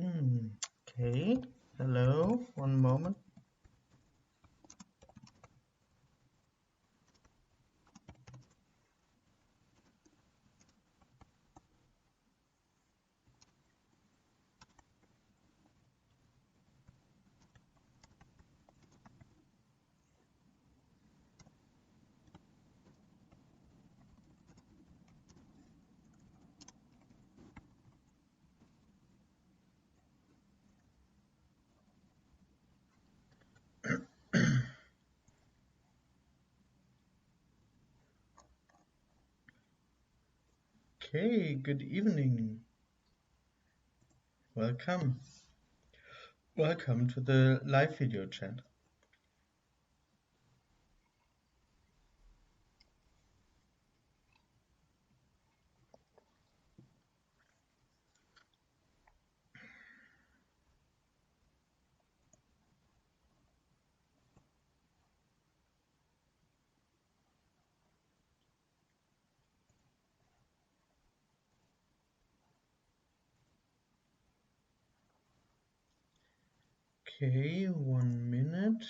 Okay, hello, one moment. Okay, good evening. Welcome. Welcome to the live video chat. Okay, 1 minute.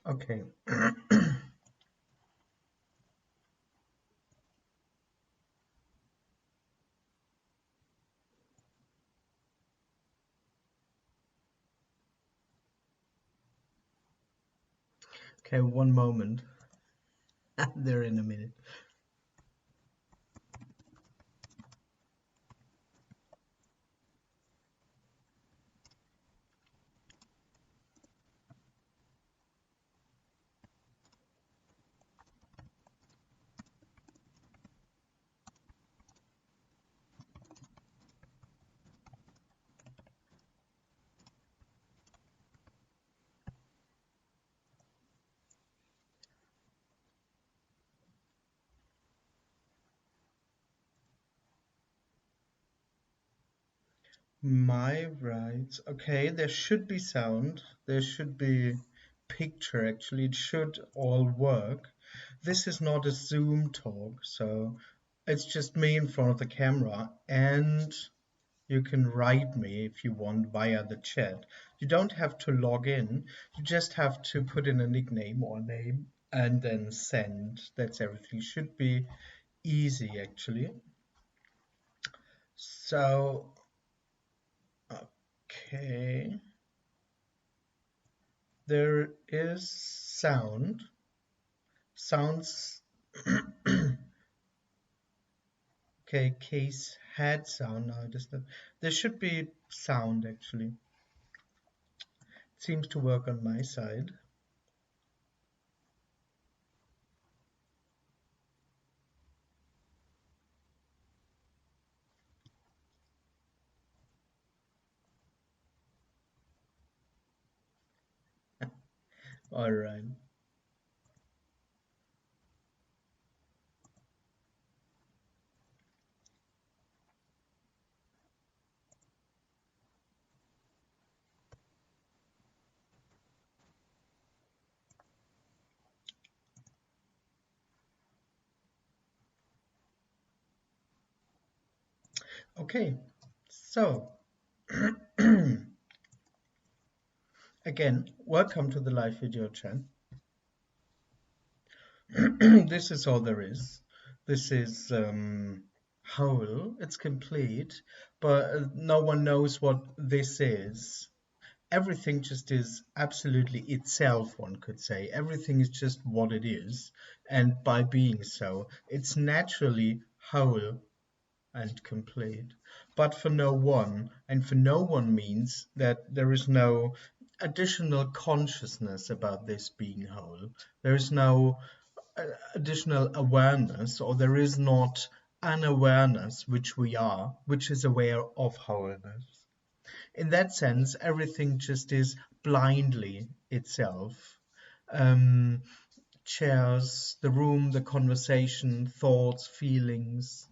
Okay. Okay, 1 moment. There in a minute. My rights. Okay, there should be sound. There should be picture, actually. It should all work. This is not a Zoom talk, so it's just me in front of the camera, and you can write me if you want via the chat. You don't have to log in. You just have to put in a nickname or name and then send. That's everything. Should be easy, actually. So, okay. There is sound. Sounds. Okay, case had sound. Now it is not. There should be sound, actually. Seems to work on my side. All right. Okay. So, again, welcome to the live video chat. This is all there is. This is whole. It's complete, but no one knows what this is. Everything just is absolutely itself, one could say. Everything is just what it is, and by being so, it's naturally whole and complete. but for no one. And for no one means that there is no additional consciousness about this being whole. There is no additional awareness, or there is not an awareness which we are, which is aware of wholeness. In that sense, everything just is blindly itself. Um, Chairs, the room, the conversation, thoughts, feelings,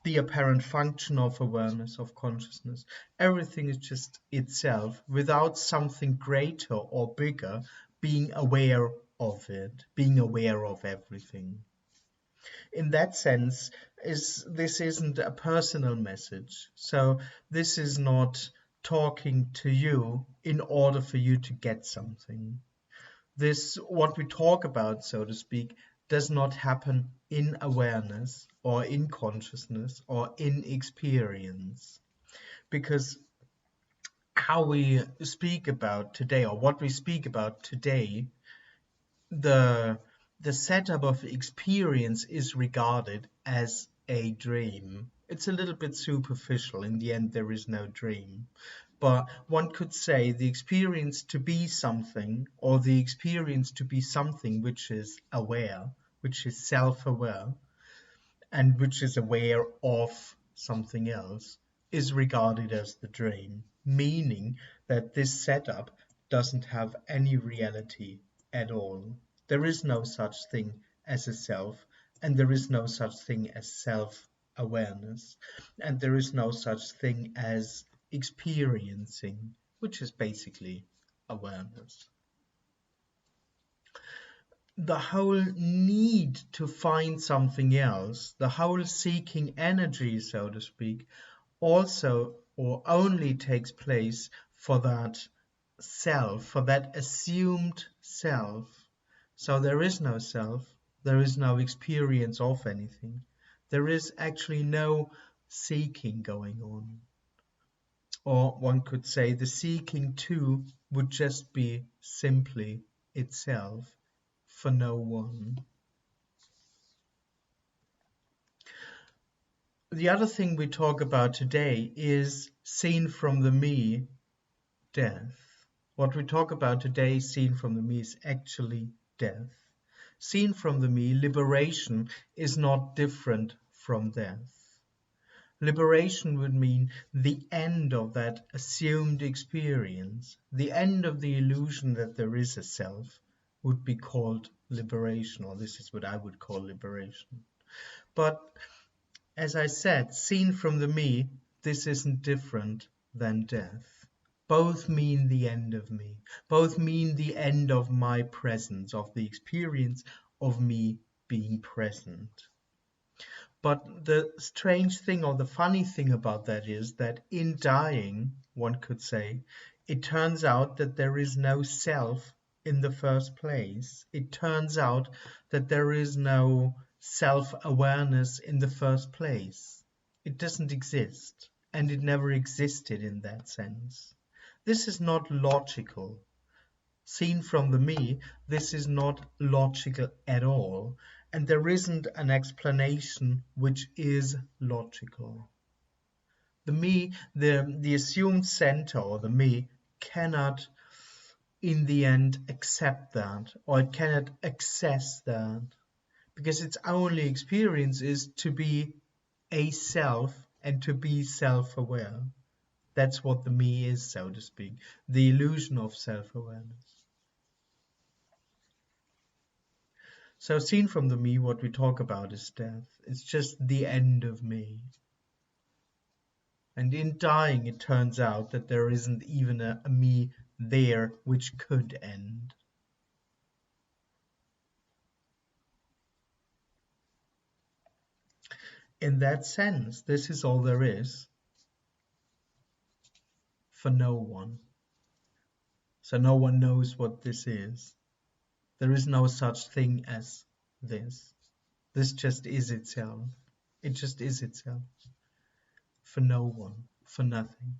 the apparent function of awareness, of consciousness. Everything is just itself without something greater or bigger being aware of it, being aware of everything. In that sense, this isn't a personal message. So this is not talking to you in order for you to get something. This, what we talk about, so to speak, does not happen in awareness or in consciousness or in experience. Because how we speak about today, or what we speak about today, the setup of experience is regarded as a dream. It's a little bit superficial. In the end, there is no dream. But one could say the experience to be something, or the experience to be something which is aware, which is self-aware, and which is aware of something else, is regarded as the dream, meaning that this setup doesn't have any reality at all. There is no such thing as a self, and there is no such thing as self-awareness, and there is no such thing as experiencing, which is basically awareness. The whole need to find something else, the whole seeking energy, so to speak, also or only takes place for that self, for that assumed self. So there is no self, there is no experience of anything. There is actually no seeking going on. Or one could say the seeking too would just be simply itself for no one. The other thing we talk about today is seen from the me, death. What we talk about today, seen from the me, is actually death. Seen from the me, liberation is not different from death. Liberation would mean the end of that assumed experience, the end of the illusion that there is a self would be called liberation, or this is what I would call liberation. But as I said, seen from the me, this isn't different than death. Both mean the end of me. Both mean the end of my presence, of the experience of me being present. But the strange thing, or the funny thing about that, is that in dying, one could say, it turns out that there is no self in the first place. It turns out that there is no self-awareness in the first place. It doesn't exist, and it never existed in that sense. This is not logical. Seen from the me, this is not logical at all, and there isn't an explanation which is logical. The me, the assumed center, or the me, cannot in the end accept that, or it cannot access that, because its only experience is to be a self and to be self-aware. That's what the me is, so to speak, the illusion of self-awareness. So seen from the me, what we talk about is death. It's just the end of me. And in dying, it turns out that there isn't even a me there which could end. In that sense, this is all there is for no one. So no one knows what this is. There is no such thing as this. This just is itself. It just is itself. For no one, for nothing.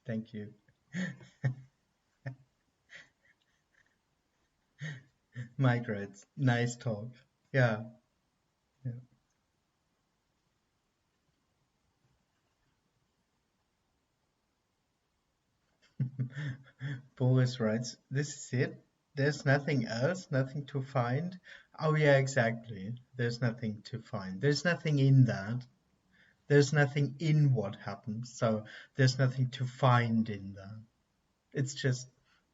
Thank you. Migrates. Nice talk. Yeah. Yeah. Boris writes, this is it. There's nothing else, nothing to find. Oh, yeah, exactly. There's nothing to find. There's nothing in that. There's nothing in what happens. So there's nothing to find in that. It's just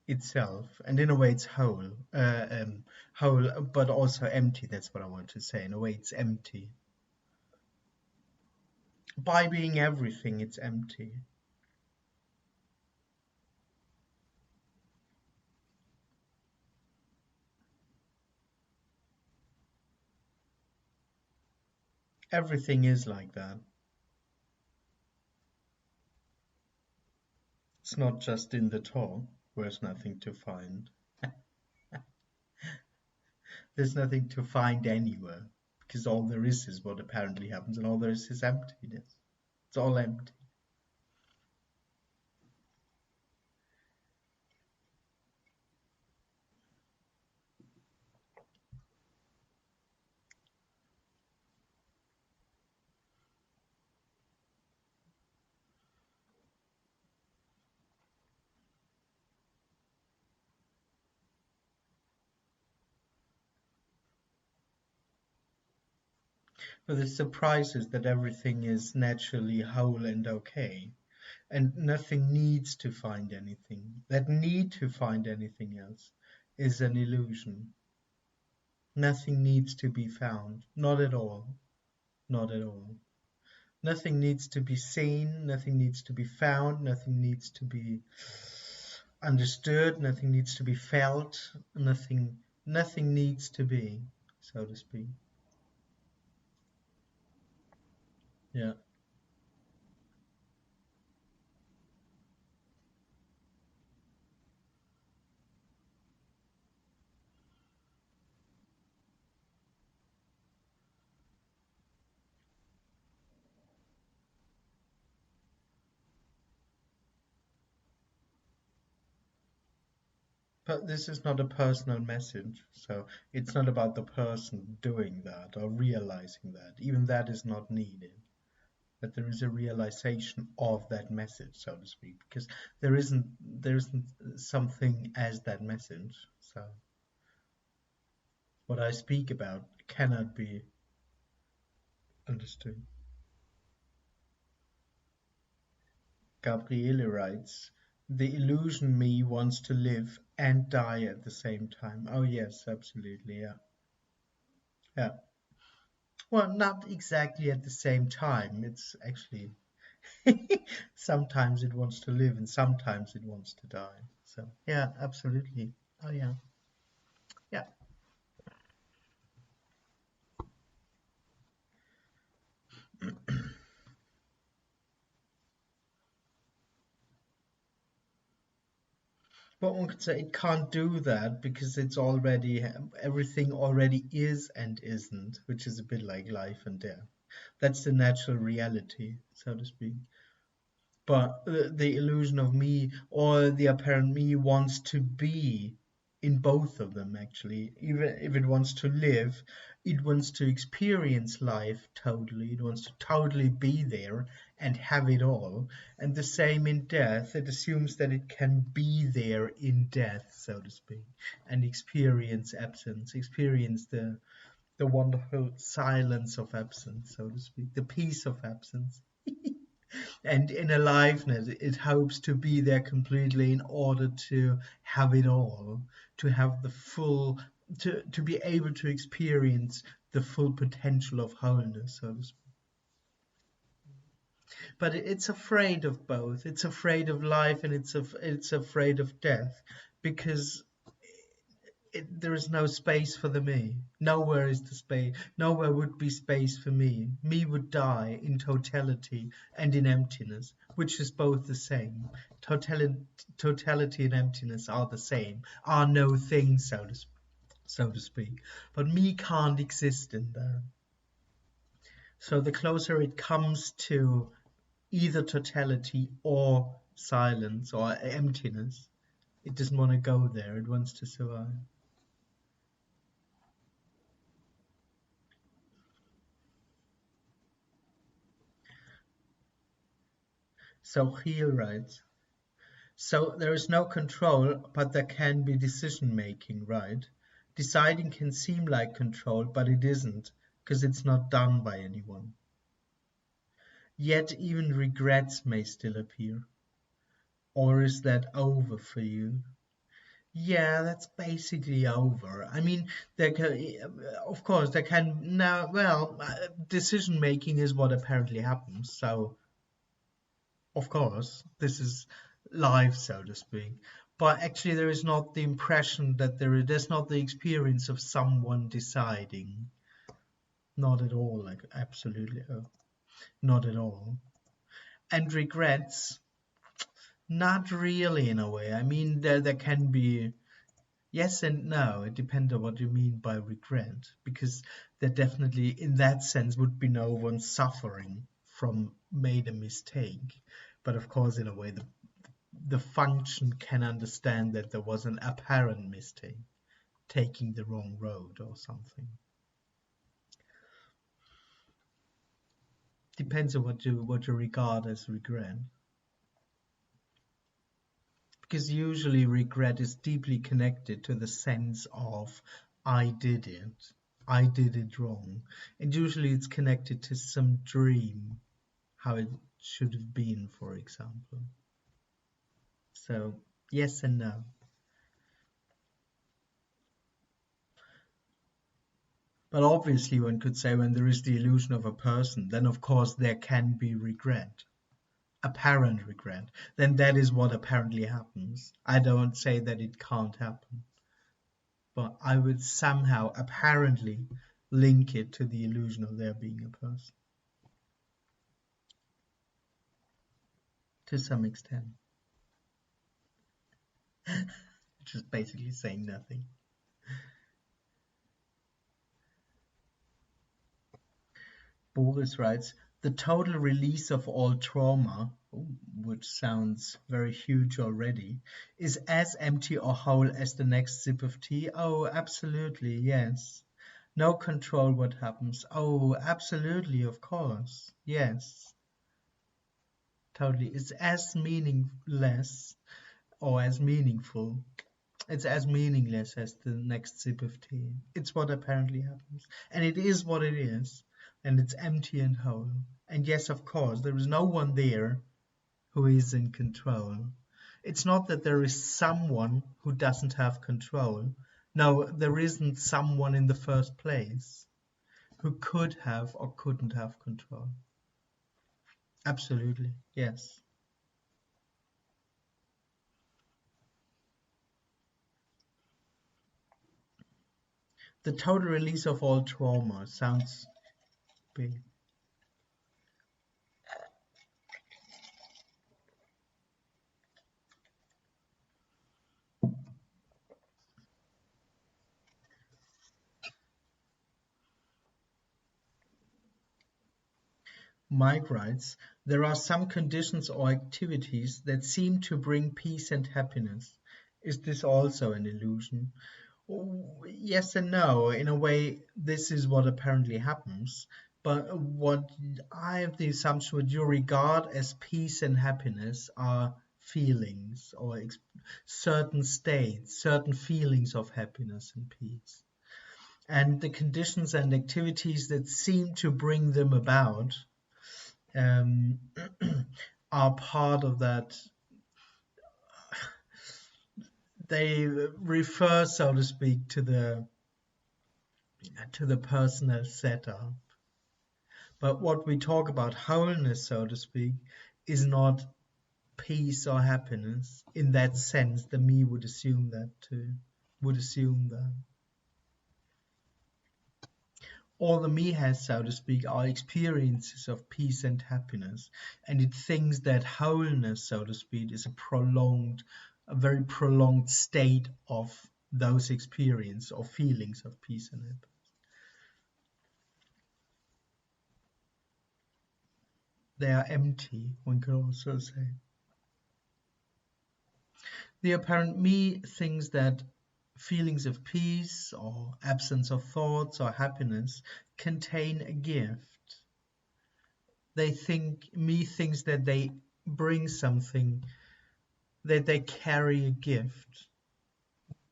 itself. And in a way, it's whole. Whole, but also empty. That's what I want to say. In a way, it's empty. By being everything, it's empty. Everything is like that. It's not just in the talk, where there's nothing to find. There's nothing to find anywhere, because all there is what apparently happens, and all there is emptiness. It's all empty. But the surprise is that everything is naturally whole and okay, and nothing needs to find anything. That need to find anything else is an illusion. Nothing needs to be found. Not at all. Not at all. Nothing needs to be seen, nothing needs to be found, nothing needs to be understood, nothing needs to be felt, nothing needs to be, so to speak. Yeah. But this is not a personal message, so it's not about the person doing that or realizing that. Even that is not needed. But there is a realization of that message, so to speak, because there isn't something as that message. So what I speak about cannot be understood. Gabriele writes, the illusion me wants to live and die at the same time. Oh yes, absolutely, yeah. Yeah. Well, not exactly at the same time. It's actually sometimes it wants to live and sometimes it wants to die. So yeah, absolutely. Oh yeah. Yeah. But one could say it can't do that because it's already everything already is and isn't, which is a bit like life and death. That's the natural reality, so to speak. But the illusion of me or the apparent me wants to be in both of them actually. Even if it wants to live, it wants to experience life totally, it wants to totally be there and have it all. And the same in death, it assumes that it can be there in death, so to speak, and experience absence, experience the wonderful silence of absence, so to speak, the peace of absence. And in aliveness, it hopes to be there completely in order to have it all, to have the full, to be able to experience the full potential of wholeness, so to speak. But it's afraid of both. It's afraid of life and it's afraid of death because there is no space for the me. Nowhere is the space. Nowhere would be space for me. Me would die in totality and in emptiness, which is both the same. Totality and emptiness are the same, are no things, so to speak. But me can't exist in there. So the closer it comes to either totality or silence or emptiness. It doesn't want to go there. It wants to survive. So Heel writes, so there is no control, but there can be decision making, right? Deciding can seem like control, but it isn't, because it's not done by anyone. Yet even regrets may still appear. Or is that over for you? Yeah, that's basically over. I mean, there can, of course, there can now. Well, decision making is what apparently happens. So, of course, this is life, so to speak. But actually, there is not the impression that there's not the experience of someone deciding. Not at all. Like absolutely, not at all. And regrets, not really in a way. I mean, there can be. Yes and no. It depends on what you mean by regret, because there definitely, in that sense, would be no one suffering from made a mistake. But of course, in a way, the function can understand that there was an apparent mistake, taking the wrong road or something. Depends on what you regard as regret. Because usually regret is deeply connected to the sense of I did it wrong. And usually it's connected to some dream, how it should have been, for example. So, yes and no. But obviously, one could say when there is the illusion of a person, then of course there can be regret, apparent regret. Then that is what apparently happens. I don't say that it can't happen, but I would somehow apparently link it to the illusion of there being a person to some extent. Just basically saying nothing. Boris writes, the total release of all trauma, which sounds very huge already, is as empty or whole as the next sip of tea. Oh, absolutely, yes. No control what happens. Oh, absolutely, of course. Yes, totally. It's as meaningless or as meaningful. It's as meaningless as the next sip of tea. It's what apparently happens. And it is what it is. And it's empty and whole. And yes, of course, there is no one there who is in control. It's not that there is someone who doesn't have control. No, there isn't someone in the first place who could have or couldn't have control. Absolutely, yes. The total release of all trauma sounds big. Mike writes, there are some conditions or activities that seem to bring peace and happiness. Is this also an illusion? Yes and no. In a way, this is what apparently happens. But what I have the assumption what you regard as peace and happiness are feelings or certain states, certain feelings of happiness and peace. And the conditions and activities that seem to bring them about um, are part of that. They refer, so to speak, to the personal setup. But what we talk about wholeness, so to speak, is not peace or happiness in that sense. The me would assume that too. Would assume that. All the me has, so to speak, are experiences of peace and happiness, and it thinks that wholeness, so to speak, is a very prolonged state of those experiences or feelings of peace and happiness. They are empty, one could also say. The apparent me thinks that feelings of peace or absence of thoughts or happiness contain a gift. Me thinks that they bring something, that they carry a gift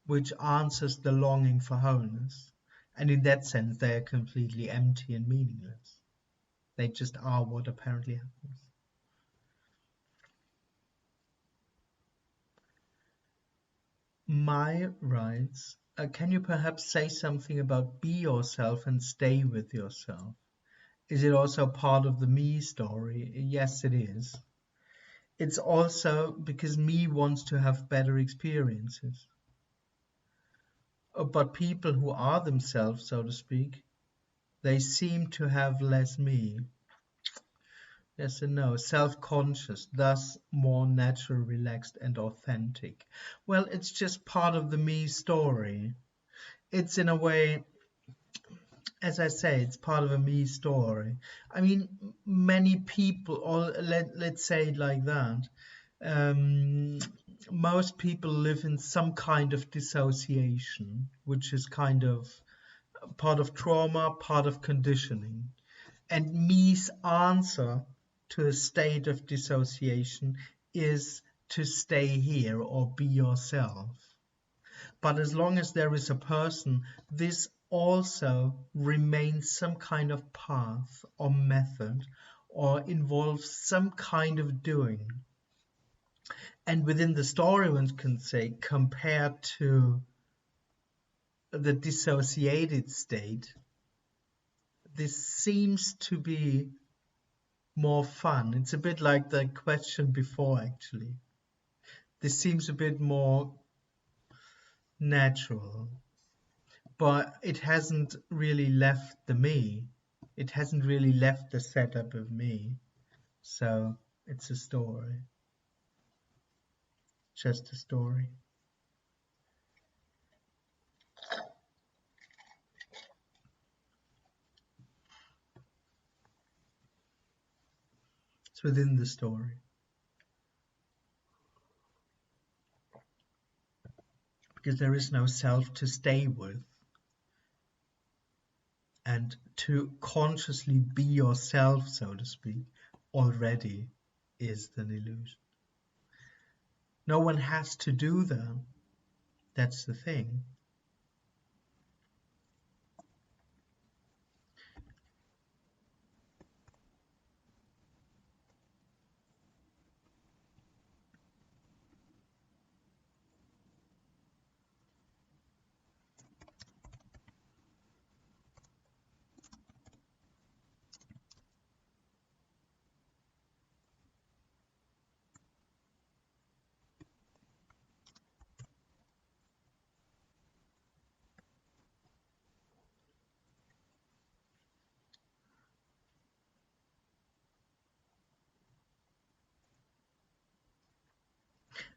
which answers the longing for wholeness. And in that sense, they are completely empty and meaningless. They just are what apparently happens. My rights. Can you perhaps say something about be yourself and stay with yourself? Is it also part of the me story? Yes, it is. It's also because me wants to have better experiences. But people who are themselves, so to speak, they seem to have less me. Yes and no. Self-conscious, thus more natural, relaxed, and authentic. Well, it's just part of the me story. It's in a way, as I say, it's part of a me story. I mean, many people, or let's say it like that, um, most people live in some kind of dissociation, which is kind of part of trauma, part of conditioning. And me's answer to a state of dissociation is to stay here or be yourself. But as long as there is a person, this also remains some kind of path or method or involves some kind of doing. And within the story, one can say, compared to the dissociated state, this seems to be more fun. It's a bit like the question before, actually. This seems a bit more natural, but it hasn't really left the me. It hasn't really left the setup of me. So it's a story, just a story. It's within the story. Because there is no self to stay with. And to consciously be yourself, so to speak, already is an illusion. No one has to do that. That's the thing.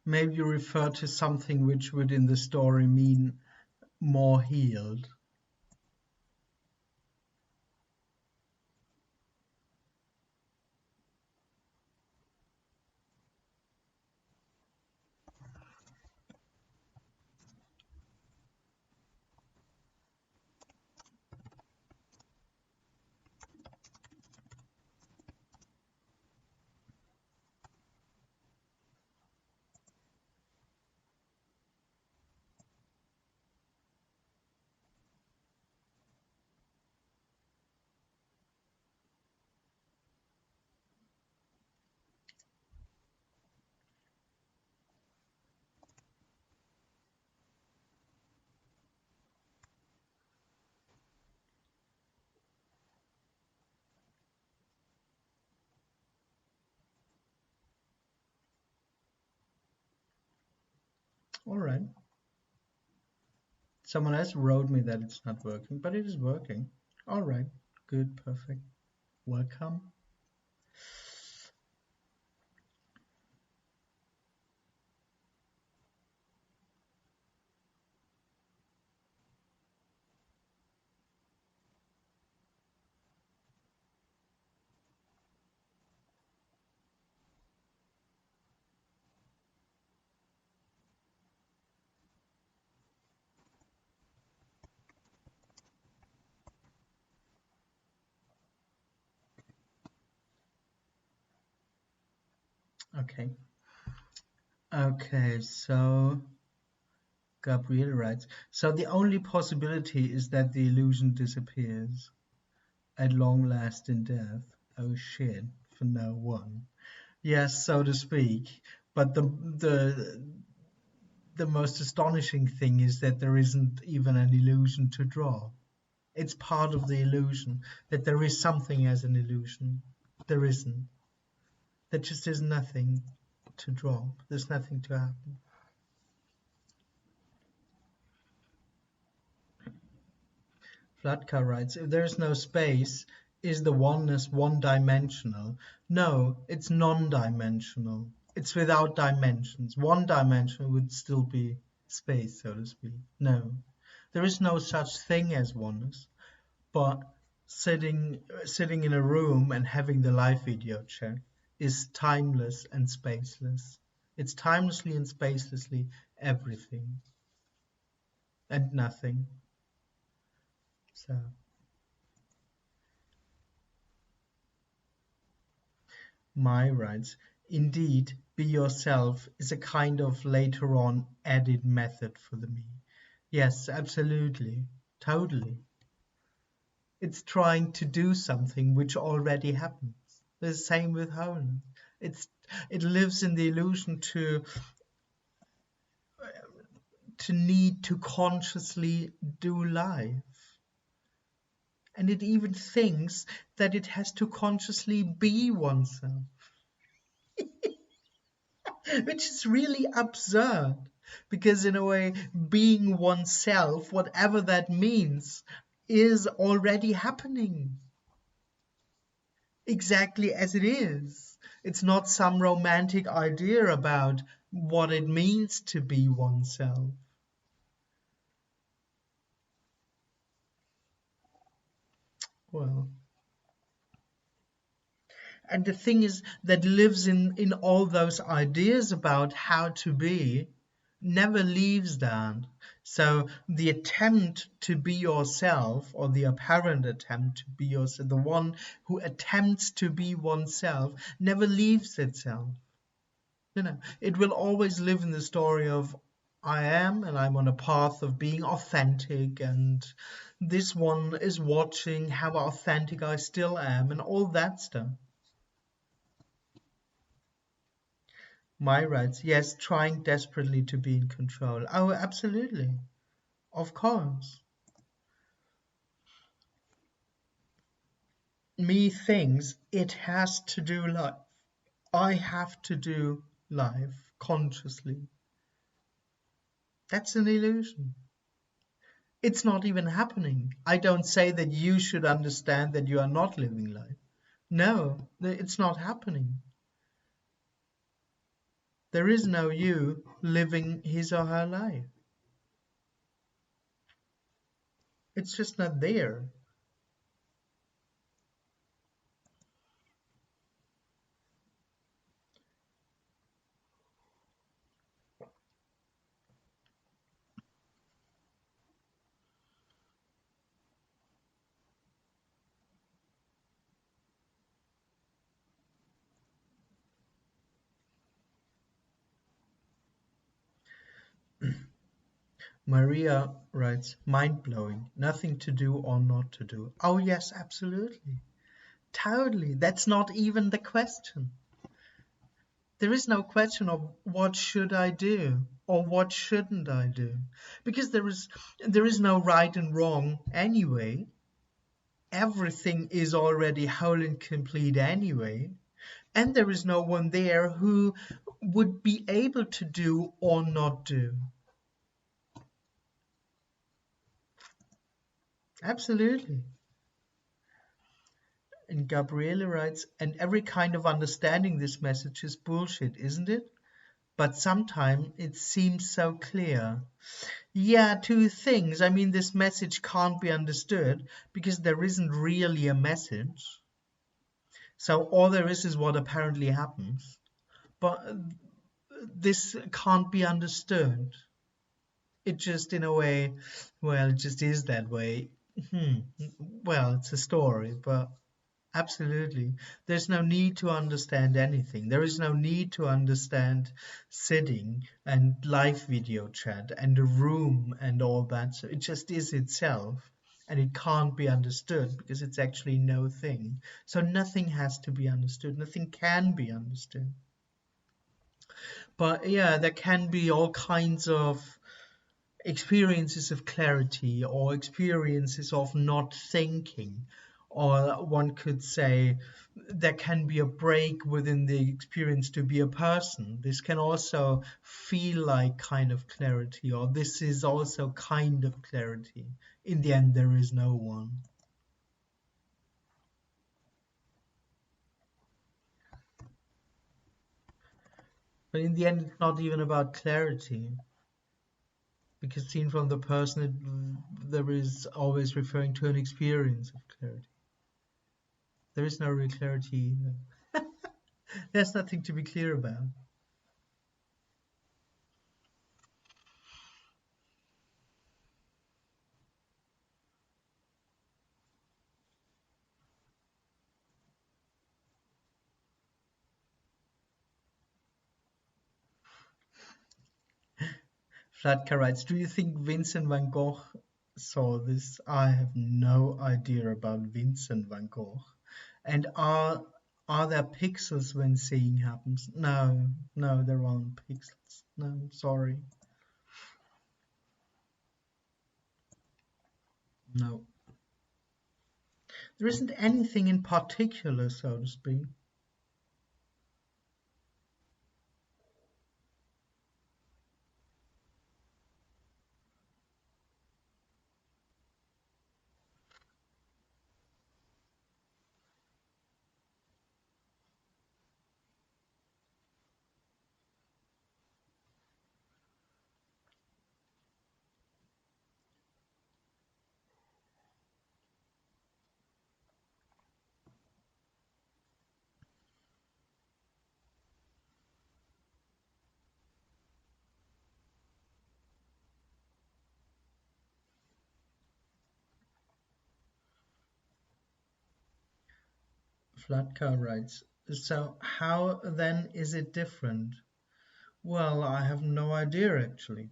Maybe you refer to something which would in the story mean more healed. All right. Someone else wrote me that it's not working, but it is working. All right. Good. Perfect. Welcome. Okay. Okay, so Gabriel writes, so the only possibility is that the illusion disappears at long last in death. Oh shit, for no one. Yes, so to speak. But the most astonishing thing is that there isn't even an illusion to draw. It's part of the illusion that there is something as an illusion. There isn't. There just is nothing to drop. There's nothing to happen. Flatka writes, if there is no space, is the oneness one-dimensional? No, it's non-dimensional. It's without dimensions. One dimensional would still be space, so to speak. No, there is no such thing as oneness. But sitting in a room and having the live video check is timeless and spaceless. It's timelessly and spacelessly everything and nothing. So my writes, indeed, be yourself is a kind of later on added method for the me. Yes, absolutely, totally. It's trying to do something which already happens. The same with wholeness. It's it lives in the illusion to need to consciously do life. And it even thinks that it has to consciously be oneself, which is really absurd. Because, in a way, being oneself, whatever that means, is already happening exactly as it is. It's not some romantic idea about what it means to be oneself. Well, and the thing is that lives in all those ideas about how to be never leaves that. So the attempt to be yourself, or the apparent attempt to be yourself, the one who attempts to be oneself, never leaves itself. It will always live in the story of I am, and I'm on a path of being authentic, and this one is watching how authentic I still am, and all that stuff. My rights, yes, trying desperately to be in control. Oh, absolutely. Of course. Me thinks it has to do life. I have to do life consciously. That's an illusion. It's not even happening. I don't say that you should understand that you are not living life. No, it's not happening. There is no you living his or her life. It's just not there. Maria writes, mind-blowing, nothing to do or not to do. Oh, yes, absolutely. Totally. That's not even the question. There is no question of what should I do or what shouldn't I do, because there is no right and wrong anyway. Everything is already whole and complete anyway, and there is no one there who would be able to do or not do. Absolutely. And Gabriele writes, and every kind of understanding this message is bullshit, isn't it? But sometimes it seems so clear. Yeah, two things. I mean, this message can't be understood because there isn't really a message. So all there is what apparently happens. But this can't be understood. It just, in a way, well, it just is that way. Well, it's a story, but Absolutely. There's no need to understand anything. There is no need to understand sitting and live video chat and a room and all that. So it just is itself. And it can't be understood because it's actually no thing. So nothing has to be understood. Nothing can be understood. But yeah, there can be all kinds of experiences of clarity or experiences of not thinking, or one could say there can be a break within the experience to be a person. This can also feel like kind of clarity, or this is also kind of clarity. In the end, there is no one. But in the end, it's not even about clarity, because seen from the person, there is always referring to an experience of clarity. There is no real clarity either. There's nothing to be clear about. Flatka writes, do you think Vincent van Gogh saw this? I have no idea about Vincent van Gogh. And are there pixels when seeing happens? No, no, there aren't pixels. No, sorry. No. There isn't anything in particular, so to speak. Flatka writes, so how then is it different? Well, I have no idea actually.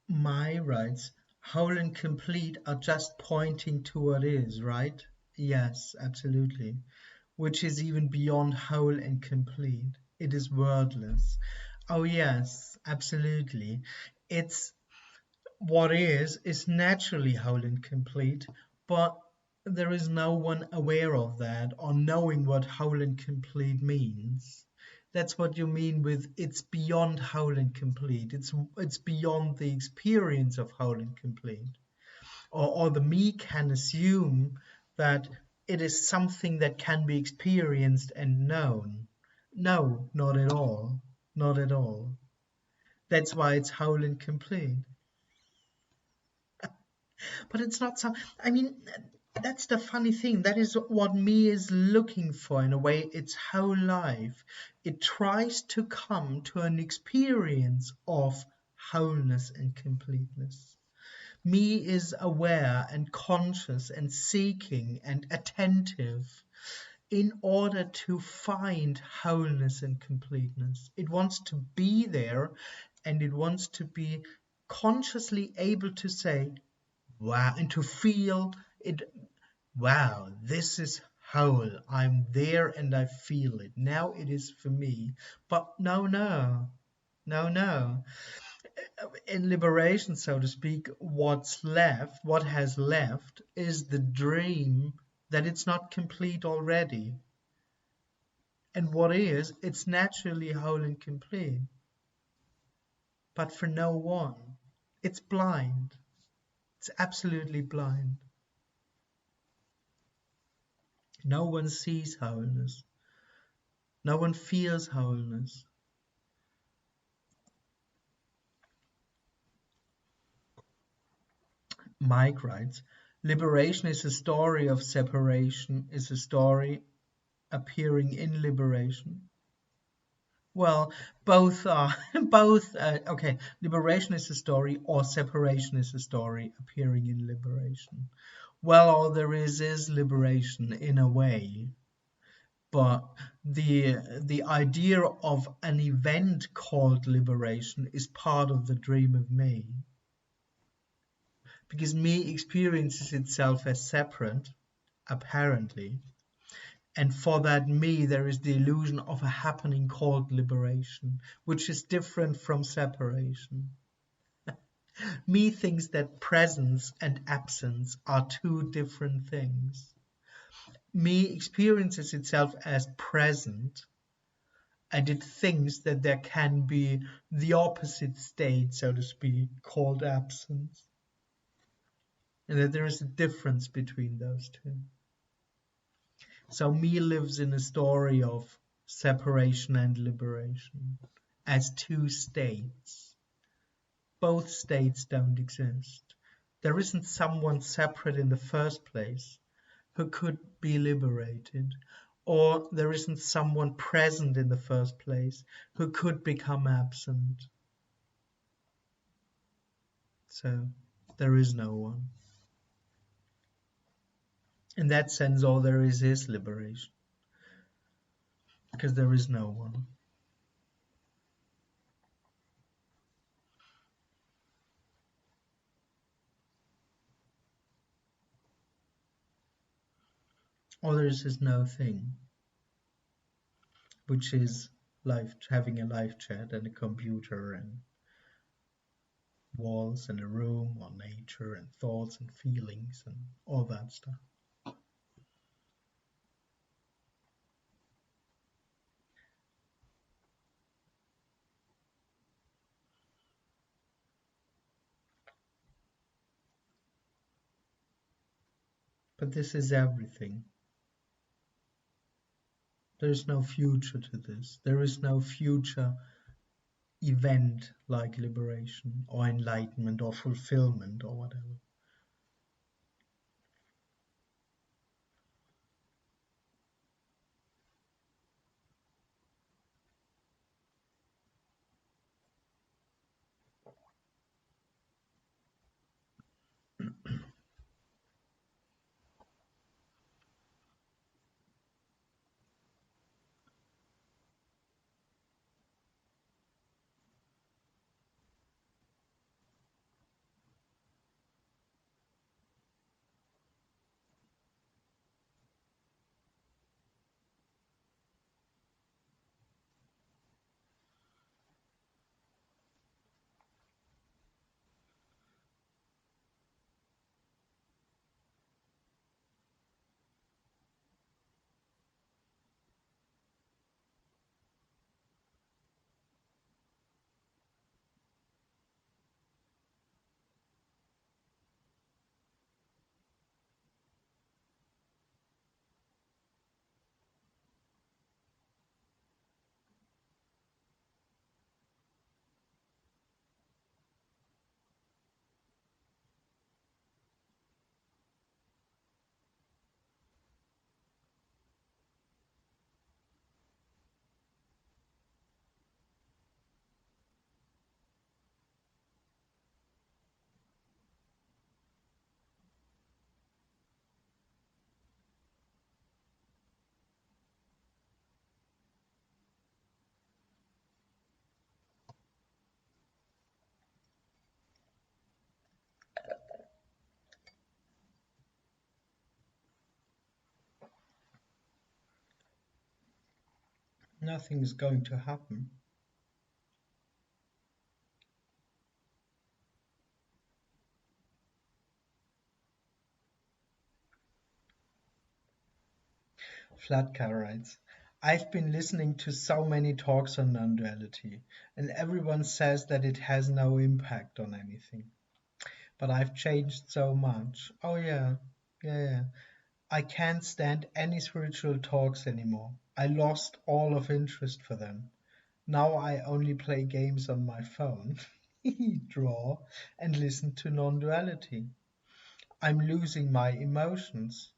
My writes, whole and complete are just pointing to what is, right? Yes, absolutely. Which is even beyond whole and complete. It is wordless. Oh, yes, absolutely. It's what is naturally whole and complete, but there is no one aware of that or knowing what whole and complete means. That's what you mean with it's beyond whole and complete. It's beyond the experience of whole and complete. Or the me can assume that it is something that can be experienced and known. No, not at all. Not at all. That's why it's whole and complete. But it's not so. I mean, that's the funny thing. That is what me is looking for in a way. Its whole life. It tries to come to an experience of wholeness and completeness. Me is aware and conscious and seeking and attentive in order to find wholeness and completeness. It wants to be there and it wants to be consciously able to say, wow, and to feel it. Wow, this is whole. I'm there and I feel it. Now it is for me. But no, no, no, no. In liberation, so to speak, what has left is the dream that it's not complete already. And what is, it's naturally whole and complete. But for no one, it's blind. It's absolutely blind. No one sees wholeness. No one feels wholeness. Mike writes, liberation is a story of separation, is a story appearing in liberation? Well, both are both. Okay, liberation is a story, or separation is a story appearing in liberation. Well, all there is liberation in a way, but the idea of an event called liberation is part of the dream of me, because me experiences itself as separate, apparently, and for that me there is the illusion of a happening called liberation, which is different from separation. Me thinks that presence and absence are two different things. Me experiences itself as present, and it thinks that there can be the opposite state, so to speak, called absence, and that there is a difference between those two. So me lives in a story of separation and liberation as two states. Both states don't exist. There isn't someone separate in the first place who could be liberated, or there isn't someone present in the first place who could become absent. So there is no one. In that sense, all there is liberation, because there is no one. All there is no thing, which is life, having a live chat and a computer and walls and a room or nature and thoughts and feelings and all that stuff. But this is everything. There is no future to this. There is no future event like liberation or enlightenment or fulfillment or whatever. Nothing is going to happen. Flatcar writes, I've been listening to so many talks on non-duality, and everyone says that it has no impact on anything. But I've changed so much. Oh yeah, yeah. I can't stand any spiritual talks anymore. I lost all of interest for them. Now I only play games on my phone, draw, and listen to non-duality. I'm losing my emotions.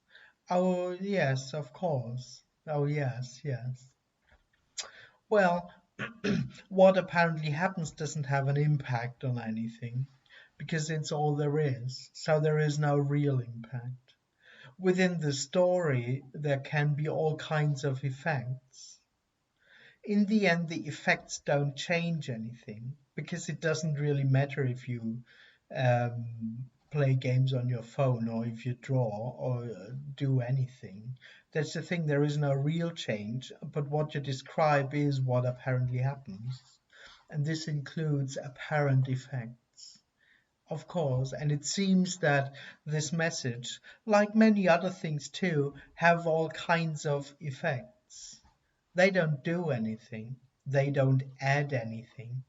Oh yes, of course. Oh, yes, yes. Well, what apparently happens doesn't have an impact on anything because it's all there is. So there is no real impact. Within the story, there can be all kinds of effects. In the end, the effects don't change anything because it doesn't really matter if you play games on your phone or if you draw or do anything. That's the thing, there is no real change, but what you describe is what apparently happens. And this includes apparent effects. Of course, and it seems that this message, like many other things too, have all kinds of effects. They don't do anything, they don't add anything,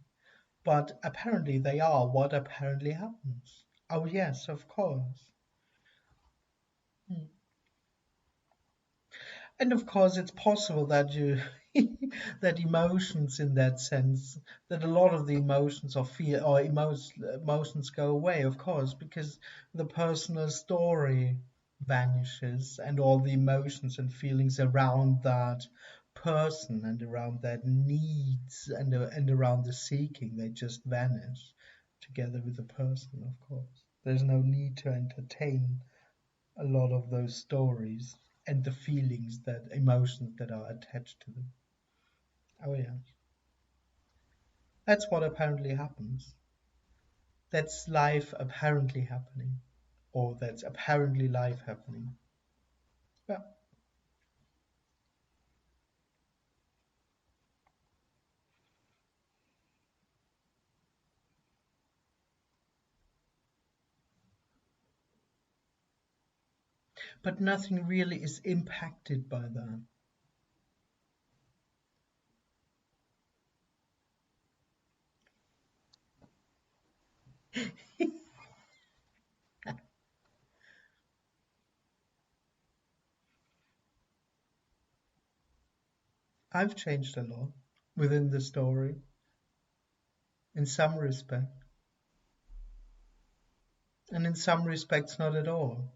but apparently they are what apparently happens. Oh, yes, of course. Hmm. And of course, it's possible that you that emotions, in that sense, that a lot of the emotions or fear or emotions go away, of course, because the personal story vanishes and all the emotions and feelings around that person and around that needs and around the seeking, they just vanish together with the person, of course. There's no need to entertain a lot of those stories and the feelings, that emotions that are attached to them. Oh yeah, that's what apparently happens. That's life apparently happening, or that's apparently life happening. Yeah, but nothing really is impacted by that. I've changed a lot within the story, in some respect, and in some respects not at all.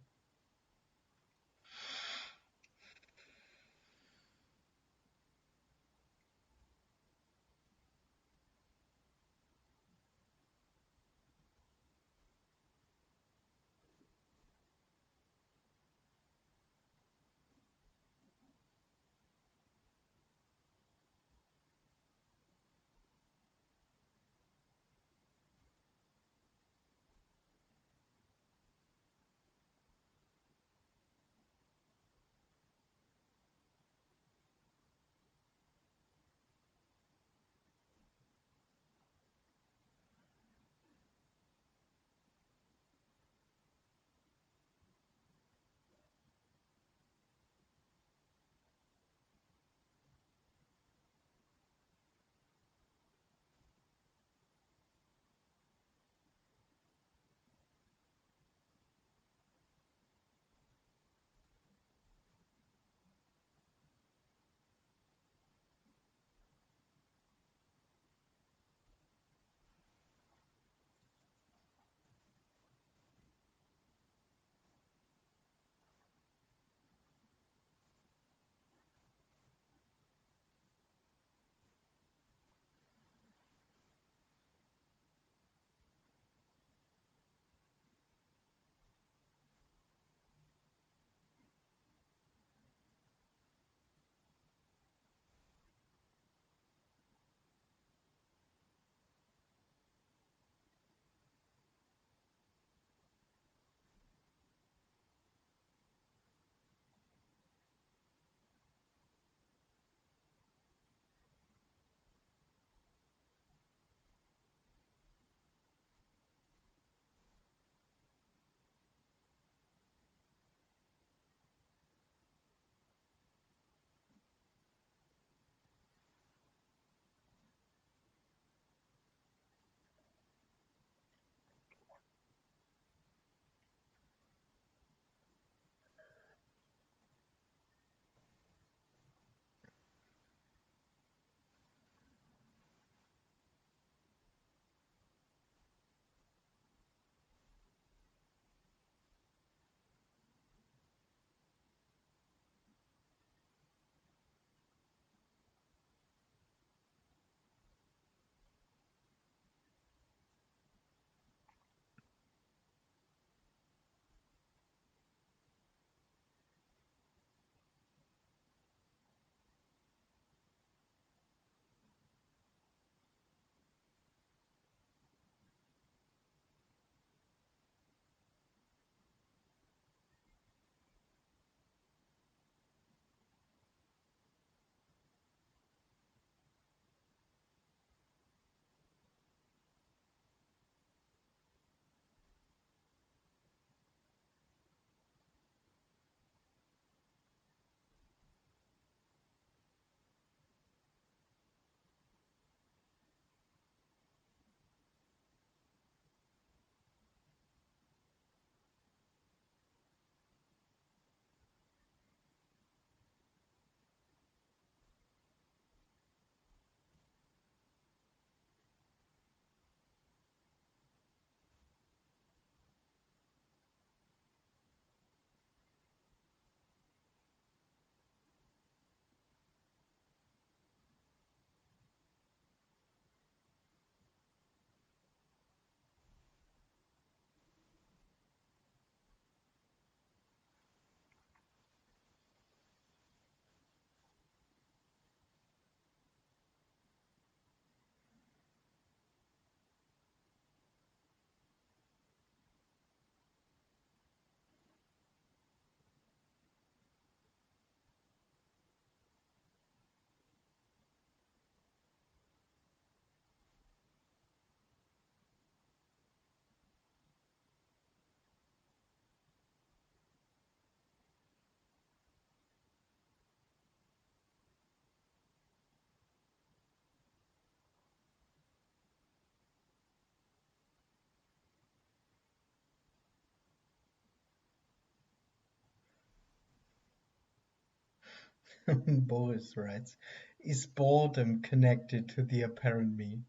Boris writes, is boredom connected to the apparent me?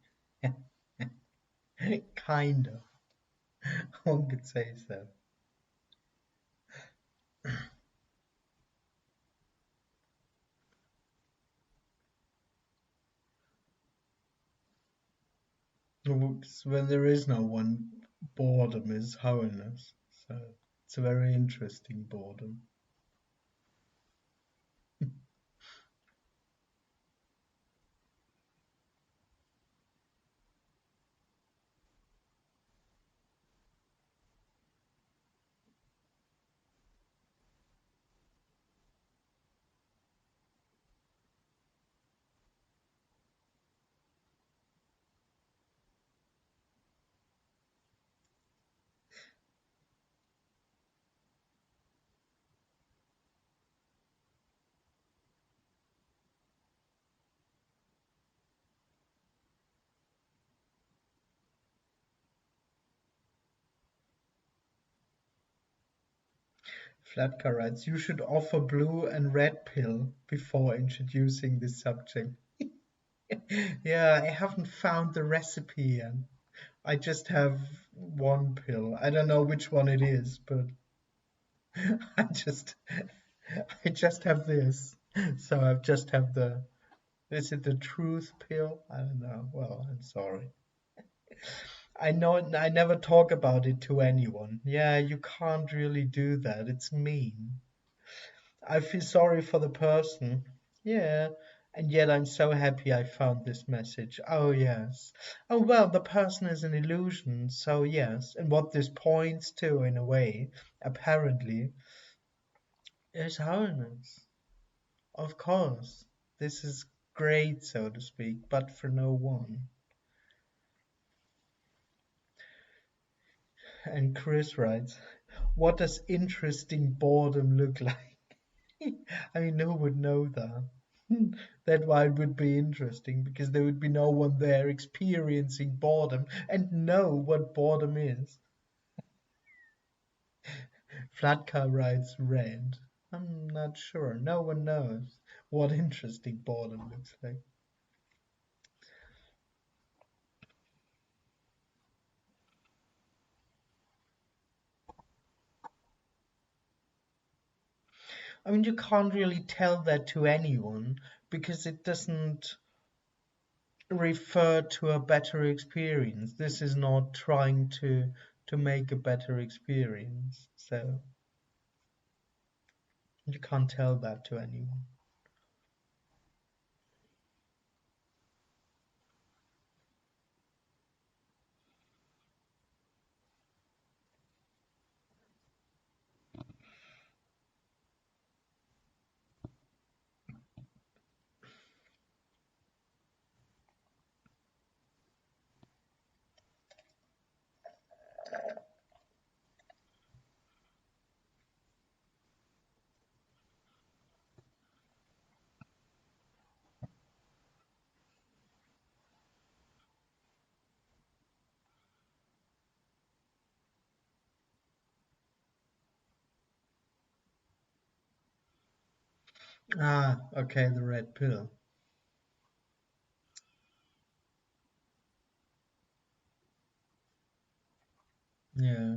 Kind of. One could say so. When there is no one, boredom is wholeness. So it's a very interesting boredom. Flatka writes, you should offer blue and red pill before introducing this subject. Yeah, I haven't found the recipe yet. I just have one pill. I don't know which one it is, but I just I just have this. So I just have the is it the truth pill? I don't know. Well, I'm sorry. I know I never talk about it to anyone. Yeah, you can't really do that. It's mean. I feel sorry for the person. Yeah. And yet I'm so happy I found this message. Oh, yes. Oh, well, the person is an illusion. So, yes. And what this points to, in a way, apparently, is wholeness. Of course. This is great, so to speak, but for no one. And Chris writes, what does interesting boredom look like? I mean, who would know that? That's why it would be interesting, because there would be no one there experiencing boredom and know what boredom is. Flatka writes red. I'm not sure. No one knows what interesting boredom looks like. I mean, you can't really tell that to anyone because it doesn't refer to a better experience. This is not trying to make a better experience. So you can't tell that to anyone. Ah, okay, the red pill. Yeah.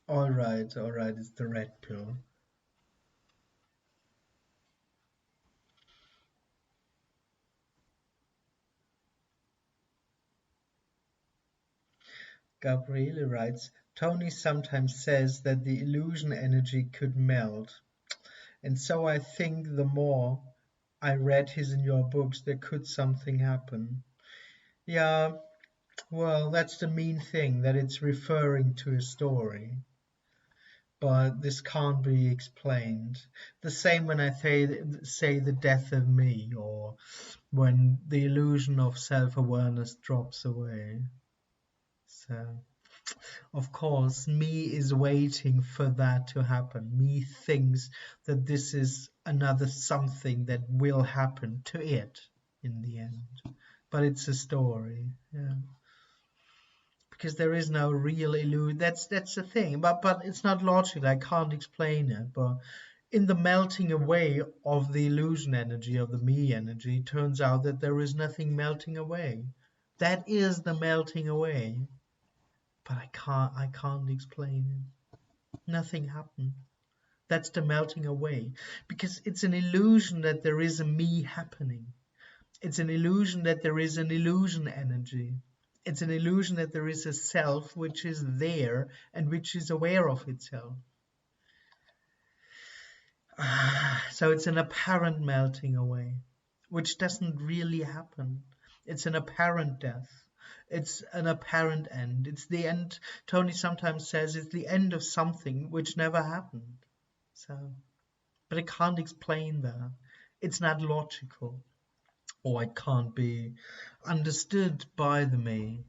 All right, it's the red pill. Gabriele writes, Tony sometimes says that the illusion energy could melt. And so I think the more I read his in your books, there could something happen. Yeah, well, that's the mean thing, that it's referring to a story. But this can't be explained. The same when I say the death of me, or when the illusion of self-awareness drops away. So, of course, me is waiting for that to happen. Me thinks that this is another something that will happen to it in the end. But it's a story, yeah. Because there is no real illusion. That's the thing. But it's not logical. I can't explain it. But in the melting away of the illusion energy, of the me energy, turns out that there is nothing melting away. That is the melting away. But I can't explain it. Nothing happened. That's the melting away. Because it's an illusion that there is a me happening. It's an illusion that there is an illusion energy. It's an illusion that there is a self which is there and which is aware of itself. So it's an apparent melting away, which doesn't really happen. It's an apparent death. It's an apparent end. It's the end. Tony sometimes says it's the end of something which never happened. So, but I can't explain that. It's not logical, or it can't be understood by the me.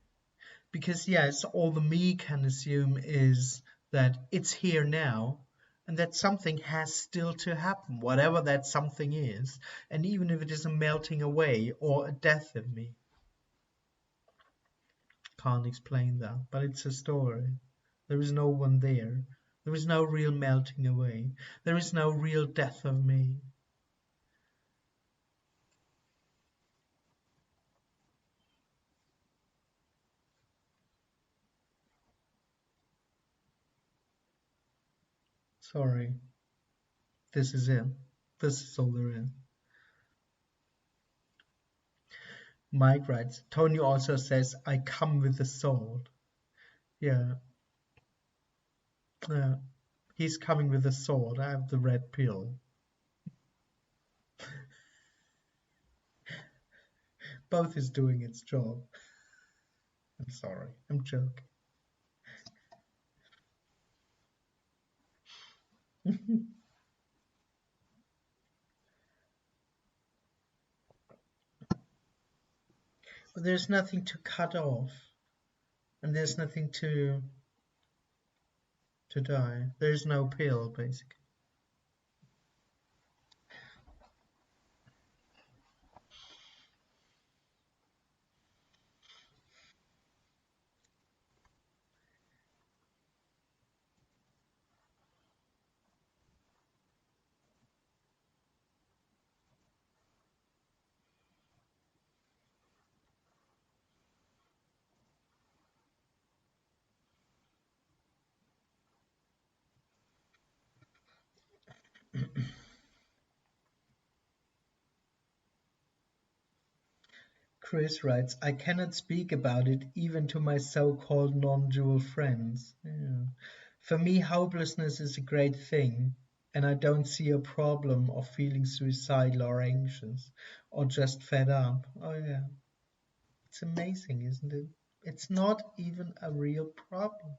Because yes, all the me can assume is that it's here now and that something has still to happen, whatever that something is, and even if it is a melting away or a death in me. Can't explain that, but it's a story. There is no one there. There is no real melting away. There is no real death of me. Sorry. This is it. This is all there is. Mike writes, Tony also says, I come with the sword. Yeah. He's coming with a sword. I have the red pill. Both is doing its job. I'm sorry. I'm joking. But there's nothing to cut off, and there's nothing to die. There's no pill, basically. Chris writes, I cannot speak about it even to my so-called non-dual friends. Yeah. For me, hopelessness is a great thing, and I don't see a problem of feeling suicidal or anxious or just fed up. Oh yeah, it's amazing, isn't it? It's not even a real problem.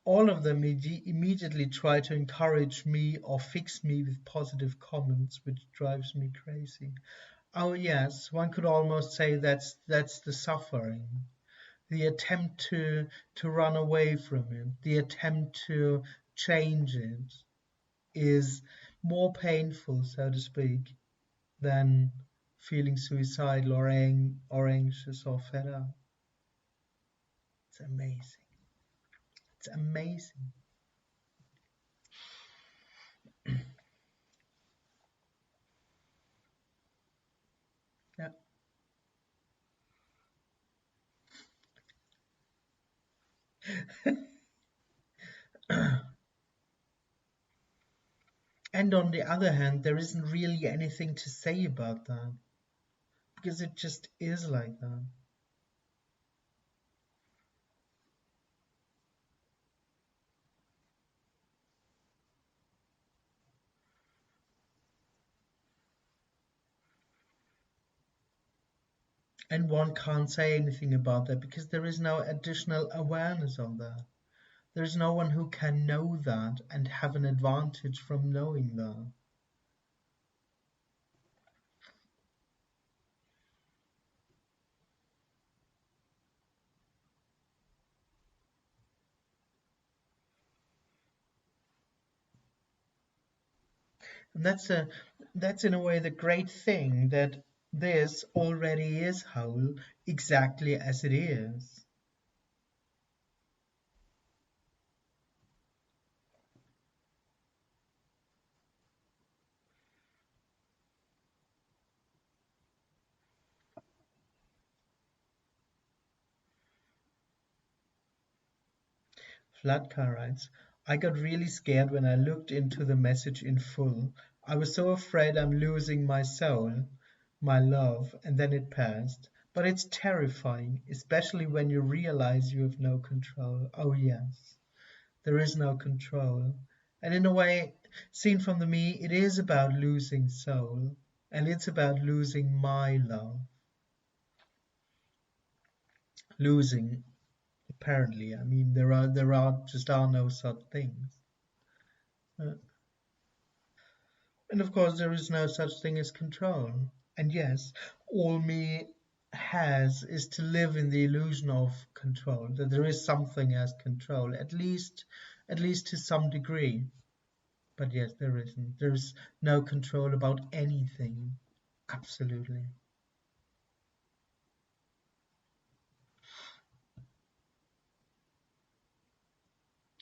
All of them immediately try to encourage me or fix me with positive comments, which drives me crazy. Oh yes, one could almost say that's the suffering, the attempt to run away from it, the attempt to change it is more painful, so to speak, than feeling suicidal or anxious or fed up. It's amazing. It's amazing. Yeah. And on the other hand, there isn't really anything to say about that because it just is like that. And one can't say anything about that because there is no additional awareness of that. There is no one who can know that and have an advantage from knowing that. And that's in a way the great thing that this already is whole exactly as it is. Flatka writes, I got really scared when I looked into the message in full. I was so afraid I'm losing my soul, my love, and then it passed. But it's terrifying, especially when you realize you have no control. Oh, yes, there is no control. And in a way, seen from the me, it is about losing soul, and it's about losing my love. Losing, apparently. I mean, there are no such things. Uh, And of course, there is no such thing as control. And yes, all me has is to live in the illusion of control, that there is something as control, at least to some degree. But yes, there isn't. There's no control about anything. Absolutely.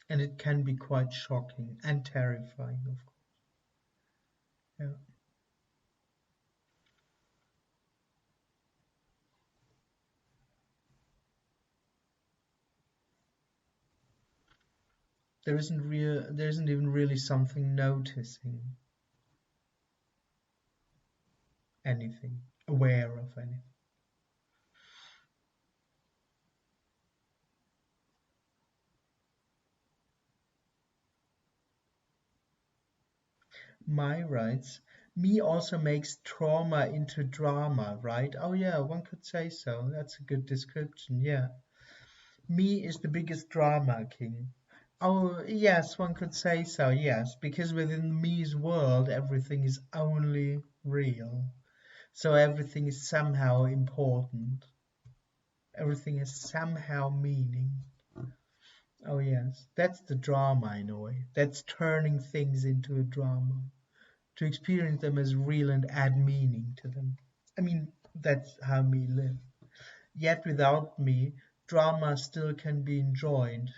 And it can be quite shocking and terrifying, of course. Yeah. There isn't even really something noticing anything, aware of anything. My writes, me also makes trauma into drama, right? Oh yeah, one could say so. That's a good description, yeah. Me is the biggest drama king. Oh yes, one could say so, yes, because within me's world everything is only real. So everything is somehow important. Everything has somehow meaning. Oh yes, that's the drama in a way. That's turning things into a drama. To experience them as real and add meaning to them. I mean, that's how me live. Yet without me, drama still can be enjoyed.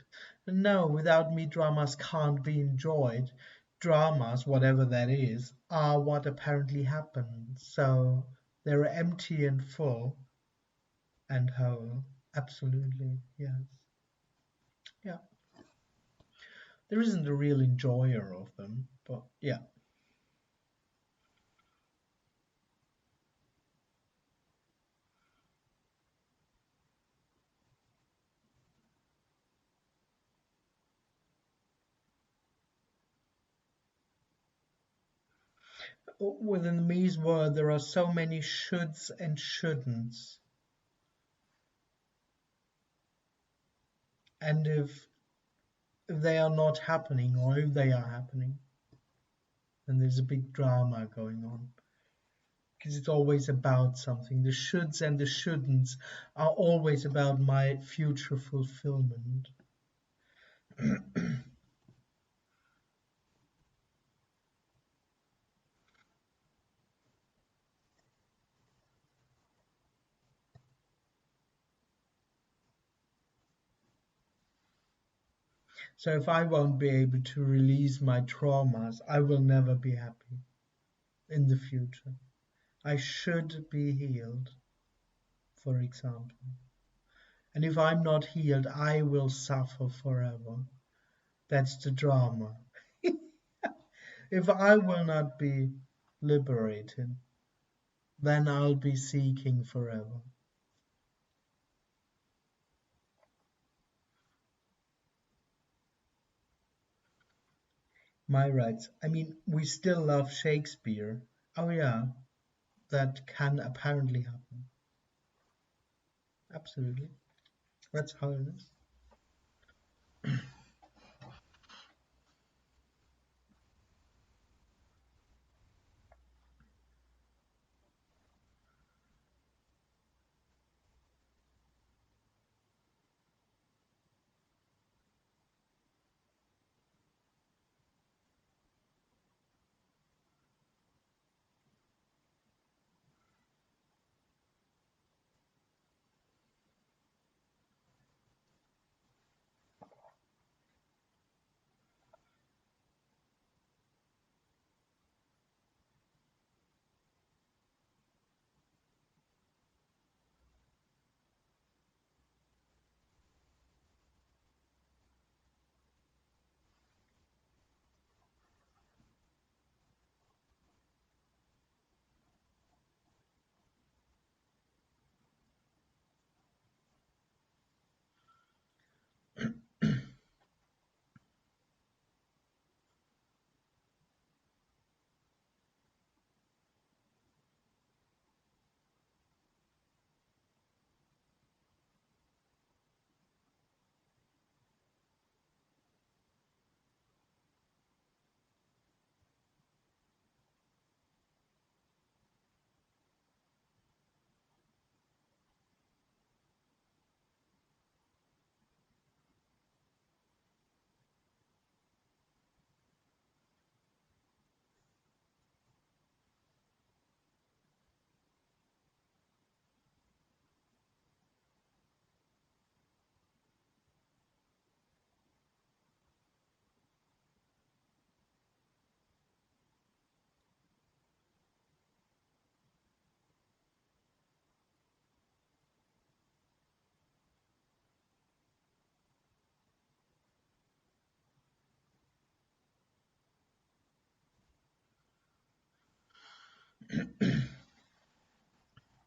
No, without me, dramas can't be enjoyed. Dramas, whatever that is, are what apparently happens. So they're empty and full and whole. Absolutely, yes. Yeah. There isn't a real enjoyer of them, but yeah. Within me's world, there are so many shoulds and shouldn'ts. And if they are not happening, or if they are happening, then there's a big drama going on. Because it's always about something. The shoulds and the shouldn'ts are always about my future fulfillment. So if I won't be able to release my traumas, I will never be happy in the future. I should be healed, for example. And if I'm not healed, I will suffer forever. That's the drama. If I will not be liberated, then I'll be seeking forever. My rights. I mean, we still love Shakespeare. Oh, yeah, that can apparently happen. Absolutely. That's how it is.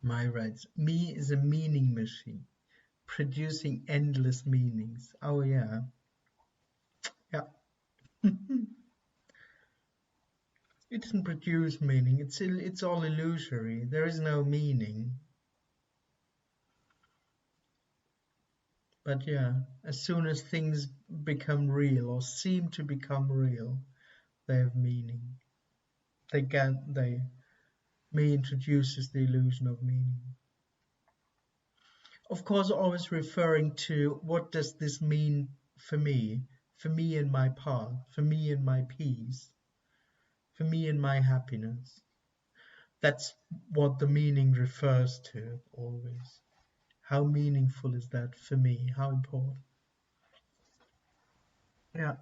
My rights. Me is a meaning machine, producing endless meanings. Oh yeah, yeah. It doesn't produce meaning. It's all illusory. There is no meaning. But yeah, as soon as things become real or seem to become real, they have meaning. They me introduces the illusion of meaning. Of course, always referring to what does this mean for me and my path, for me and my peace, for me and my happiness. That's what the meaning refers to always. How meaningful is that for me? How important? Yeah,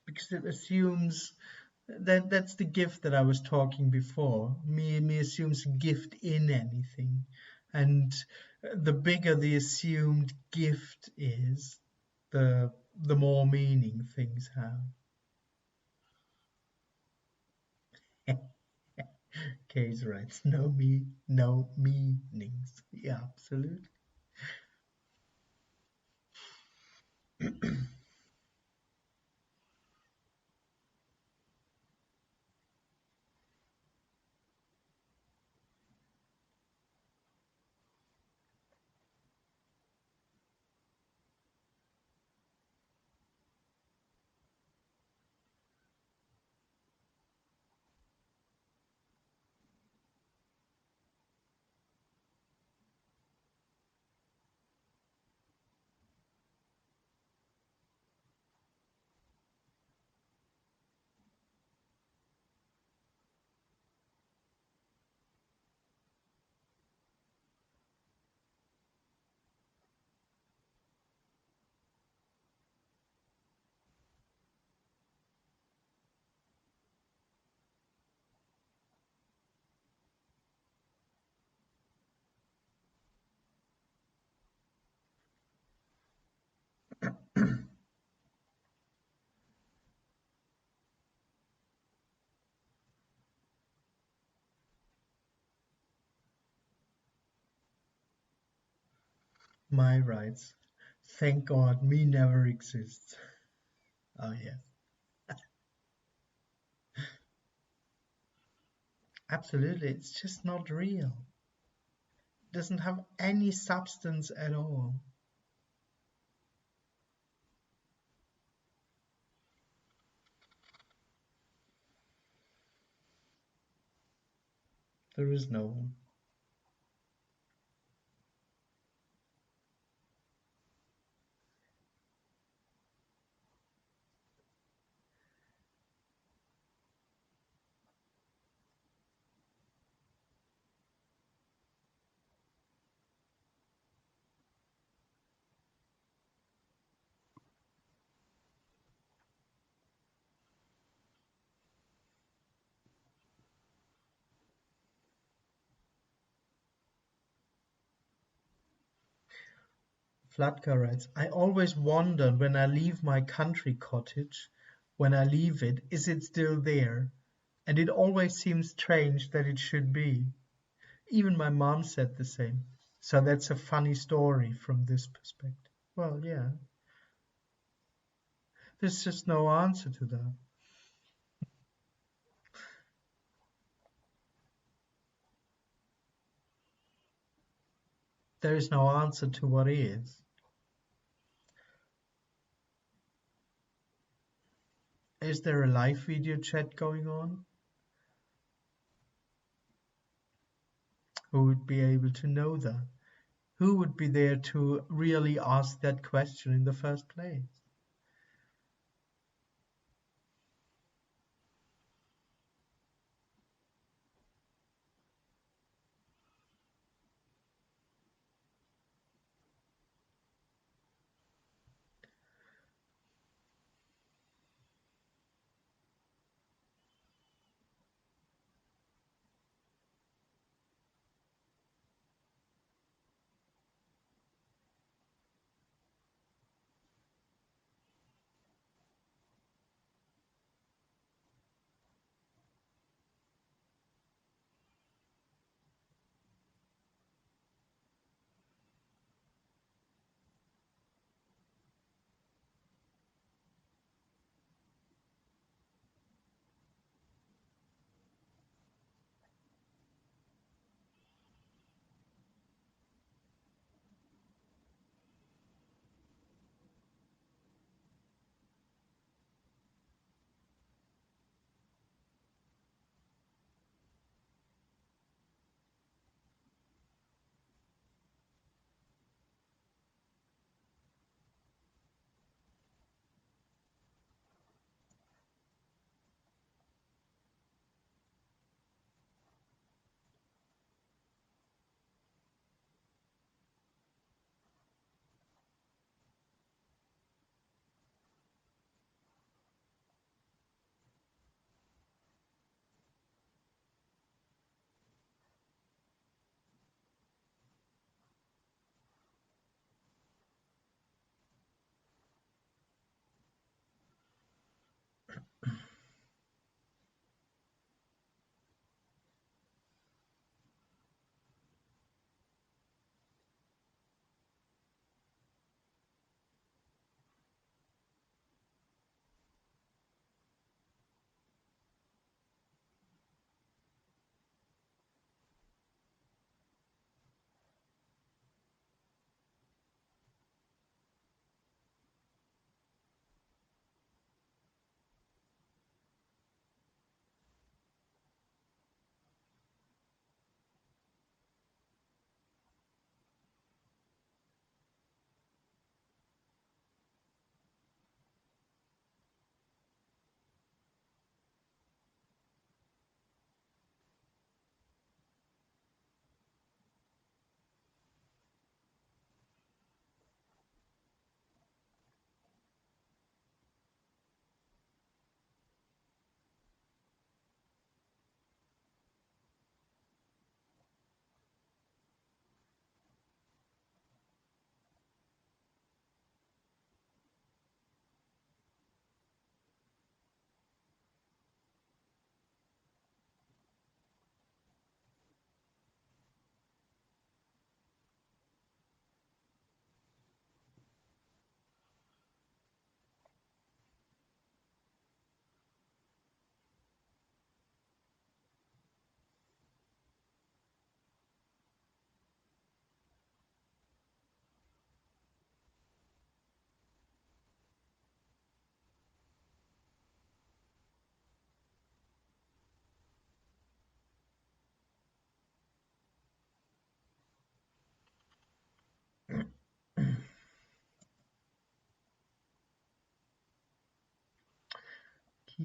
because it assumes that's the gift that I was talking before. Me assumes gift in anything, and the bigger the assumed gift is, the more meaning things have. Case writes, no meanings. Yeah, absolutely. My rights. Thank God, me never exists. Oh yes, absolutely. It's just not real. It doesn't have any substance at all. There is no one. Flatka writes, I always wonder when I leave my country cottage, when I leave it, is it still there? And it always seems strange that it should be. Even my mom said the same. So that's a funny story from this perspective. Well, yeah, there's just no answer to that. There is no answer to what is. Is there a live video chat going on? Who would be able to know that? Who would be there to really ask that question in the first place?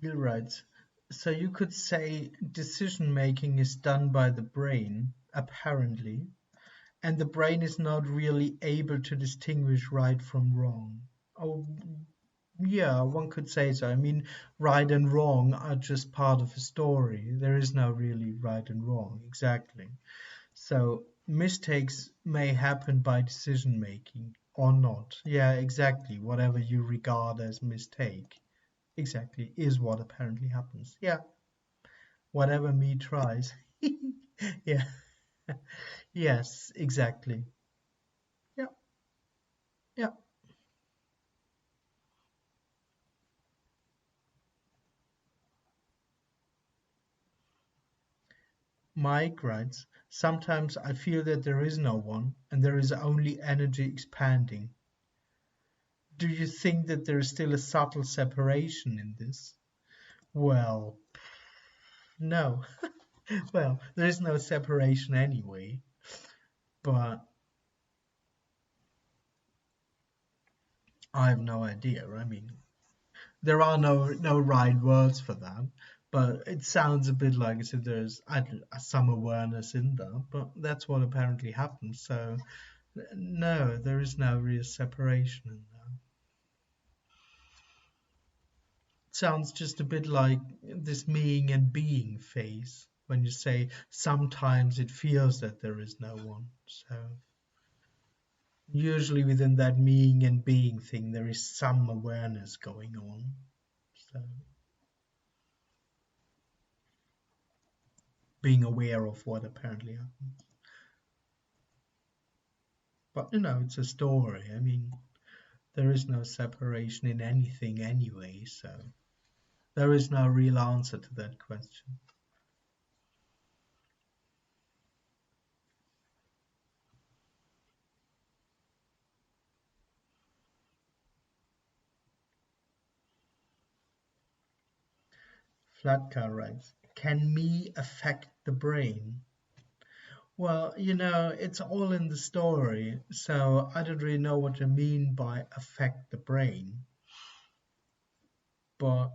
feel right. So you could say decision making is done by the brain, apparently, and the brain is not really able to distinguish right from wrong. Oh, yeah, one could say so. I mean, right and wrong are just part of a story. There is no really right and wrong, exactly. So mistakes may happen by decision making or not. Yeah, exactly. Whatever you regard as mistake, exactly, is what apparently happens. Yeah, whatever me tries. Yeah, yes, exactly. Yeah, yeah. Mike writes, sometimes I feel that there is no one and there is only energy expanding. Do you think that there is still a subtle separation in this? Well, no. Well, there is no separation anyway, but I have no idea. I mean, there are no right words for that, but it sounds a bit like as if there's some awareness in there, but that's what apparently happens. So, no, there is no real separation in there. It sounds just a bit like this meing and being phase when you say sometimes it feels that there is no one. So, usually within that meing and being thing, there is some awareness going on. So, being aware of what apparently happens. But it's a story. I mean, there is no separation in anything anyway, so there is no real answer to that question. Flatcar writes, can me affect the brain? Well, it's all in the story, so I don't really know what you mean by affect the brain. But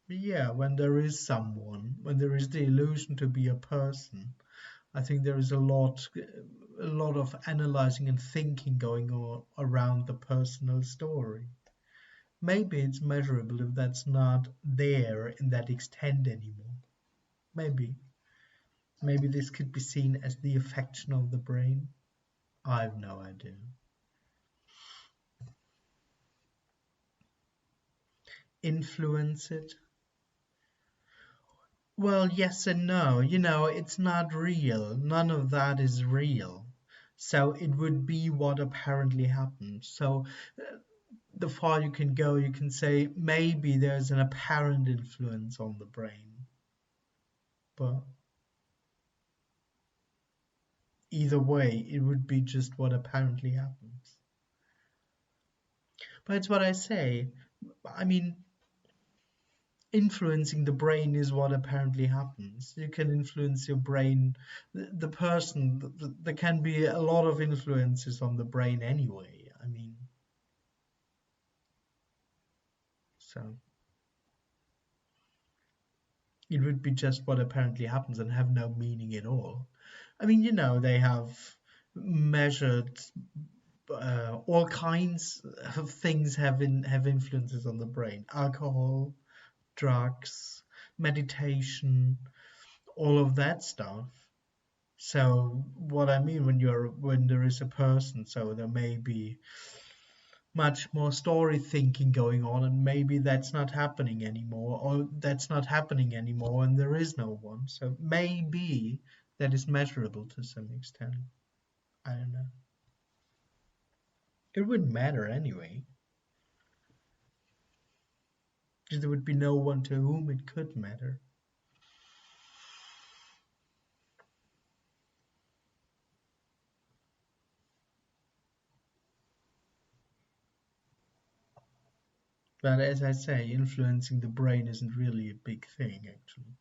yeah, when there is someone, when there is the illusion to be a person, I think there is a lot of analyzing and thinking going on around the personal story. Maybe it's measurable if that's not there in that extent anymore. Maybe. Maybe this could be seen as the affection of the brain. I have no idea. Influence it? Well, yes and no. It's not real. None of that is real. So it would be what apparently happens. So the far you can go, you can say maybe there's an apparent influence on the brain. But either way, it would be just what apparently happens. But it's what I say. I mean, influencing the brain is what apparently happens. You can influence your brain, the person, there can be a lot of influences on the brain anyway. I mean, so it would be just what apparently happens and have no meaning at all. I mean, they have measured all kinds of things have influences on the brain. Alcohol, drugs, meditation, all of that stuff. So what I mean when there is a person, so there may be much more story thinking going on, and maybe that's not happening anymore, or that's not happening anymore, and there is no one. So maybe that is measurable to some extent. I don't know. It wouldn't matter anyway, because there would be no one to whom it could matter. But as I say, influencing the brain isn't really a big thing, actually.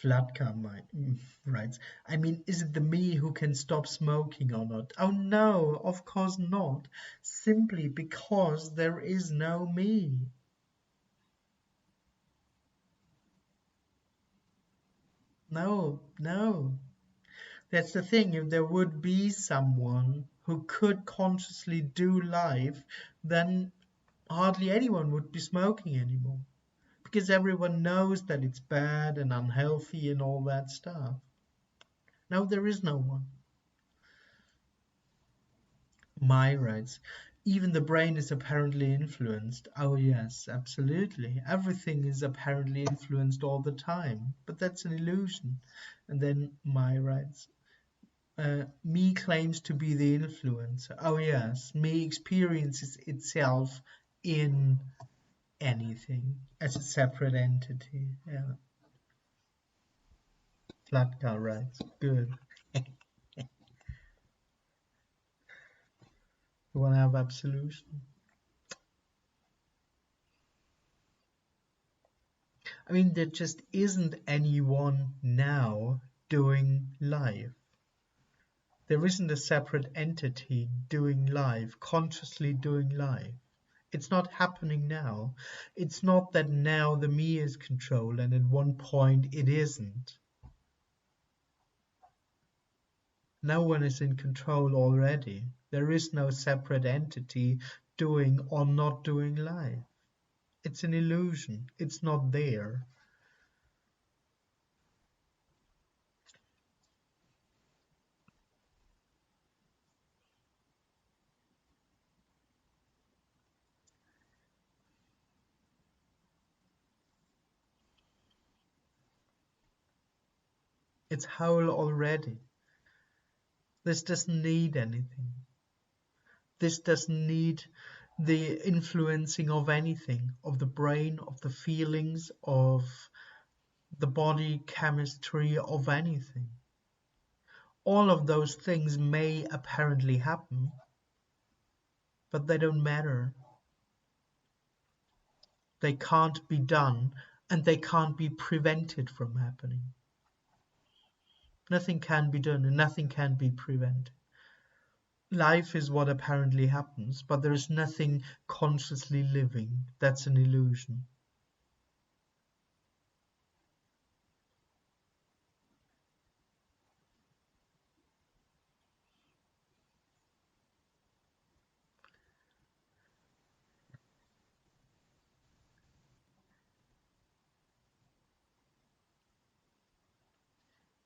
Flatka writes, I mean, is it the me who can stop smoking or not? Oh no, of course not. Simply because there is no me. No, no. That's the thing. If there would be someone who could consciously do life, then hardly anyone would be smoking anymore. Because everyone knows that it's bad and unhealthy and all that stuff. No, there is no one. My rights. Even the brain is apparently influenced. Oh, yes, absolutely. Everything is apparently influenced all the time, but that's an illusion. And then my rights. Me claims to be the influencer. Oh, yes, me experiences itself in anything as a separate entity. Yeah, Flatka writes. Good. You want to have absolution? I mean, there just isn't anyone now doing life. There isn't a separate entity doing life, consciously doing life. It's not happening now. It's not that now the me is control and at one point it isn't. No one is in control already. There is no separate entity doing or not doing life. It's an illusion. It's not there. It's whole already. This doesn't need anything. This doesn't need the influencing of anything, of the brain, of the feelings, of the body chemistry, of anything. All of those things may apparently happen, but they don't matter. They can't be done, and they can't be prevented from happening. Nothing can be done, and nothing can be prevented. Life is what apparently happens, but there is nothing consciously living. That's an illusion.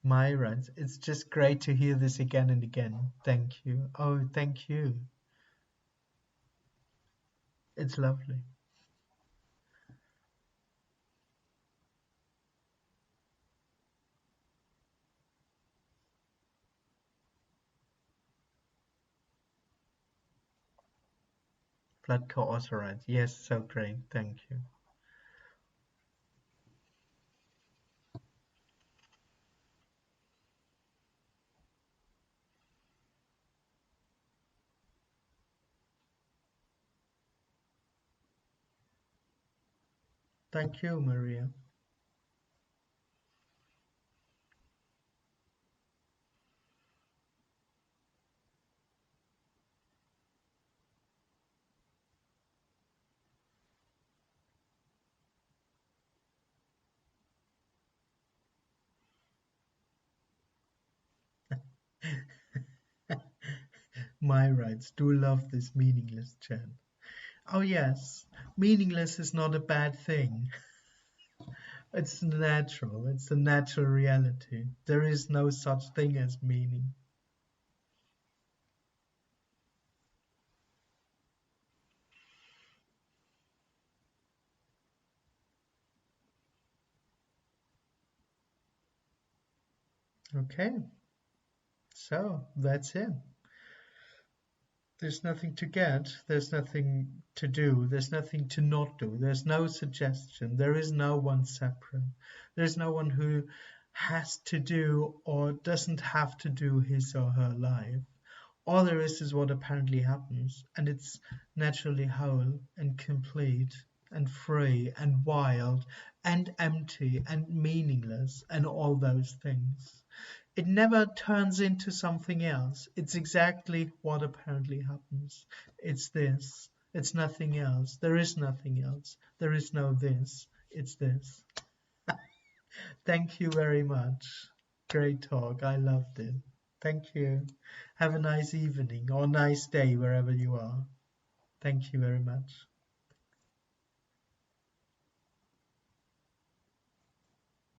Myra, it's just great to hear this again and again. Thank you. Oh, thank you. It's lovely. Blood co-authorized. Yes, so great. Thank you. Thank you, Maria. My rights do love this meaningless chat. Oh, yes, meaningless is not a bad thing. It's natural, it's a natural reality. There is no such thing as meaning. Okay, so that's it. There's nothing to get, there's nothing to do, there's nothing to not do, there's no suggestion, there is no one separate. There's no one who has to do or doesn't have to do his or her life. All there is what apparently happens, and it's naturally whole and complete and free and wild and empty and meaningless and all those things. It never turns into something else. It's exactly what apparently happens. It's this. It's nothing else. There is nothing else. There is no this. It's this. Thank you very much. Great talk. I loved it. Thank you. Have a nice evening or nice day wherever you are. Thank you very much.